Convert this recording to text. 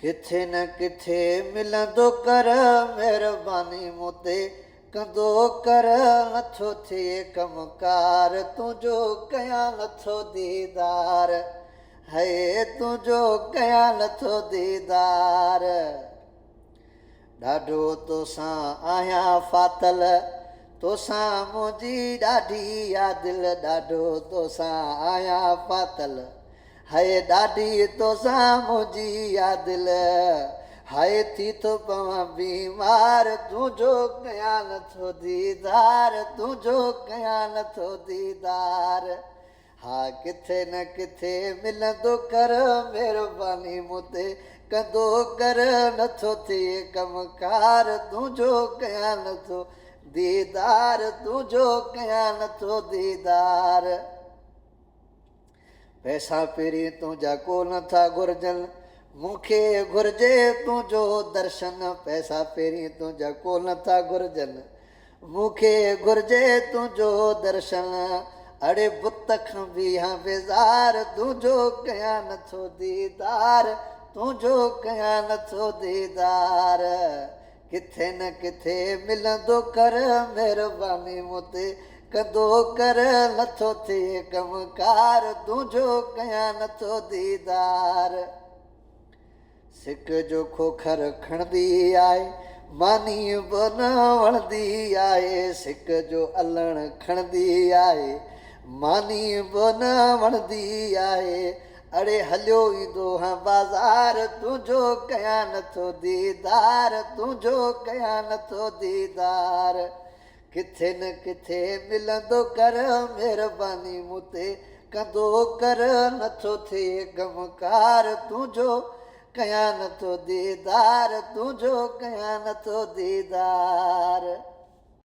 किथे न किथे मिलंदो कर महिरबानी मूं ते कंदो कर नथो थिए कमकार तुंहिंजो कयां नथो दीदार है तुंहिंजो कयां नथो दीदार ॾाढो तोसां आहियां फातल तोसां मुंहिंजी ॾाढी यादिल ॾाढो तोसां आहियां फातल हाय ॾाढी तोसां मुंहिंजी यादिल हाय थी थो पवां बीमार तुंहिंजो कयां नथो दीदार तुंहिंजो कयां नथो दीदार हा किथे न किथे मिलंदो कर महिरबानी मूं ते कंदो कर नथो थिए कमकार तुंहिंजो कयां नथो दीदार तुंहिंजो कयां नथो दीदार पैसा पहिरीं तुंहिंजा को नथा घुरिजनि मूंखे घुरिजे तुंहिंजो दर्शन पैसा पहिरीं तुंहिंजा को नथा घुरिजनि मूंखे घुरिजे तुंहिंजो दर्शन अड़े बुत खां बीहां बेज़ार तुंहिंजो कयां नथो दीदार तुंहिंजो कयां नथो दीदार किथे न किथे मिलंदो कर महिरबानी मूं ते कंदो कर नथो थिए कमकार तुंहिंजो कयां नथो दीदार सिक जो खोखर खणंदी आहे मानी बि न वणंदी आहे सिक जो अलण खणंदी आहे मानी बि न वणंदी आहे अड़े हलियो ईंदो हा बाज़ार तुंहिंजो कयां नथो दीदार तुंहिंजो कयां नथो दीदार किथे न किथे मिलंदो कर महिरबानी मूं ते कंदो कर नथो थिए गमकार तुंहिंजो कयां नथो दीदार तुंहिंजो कयां नथो दीदार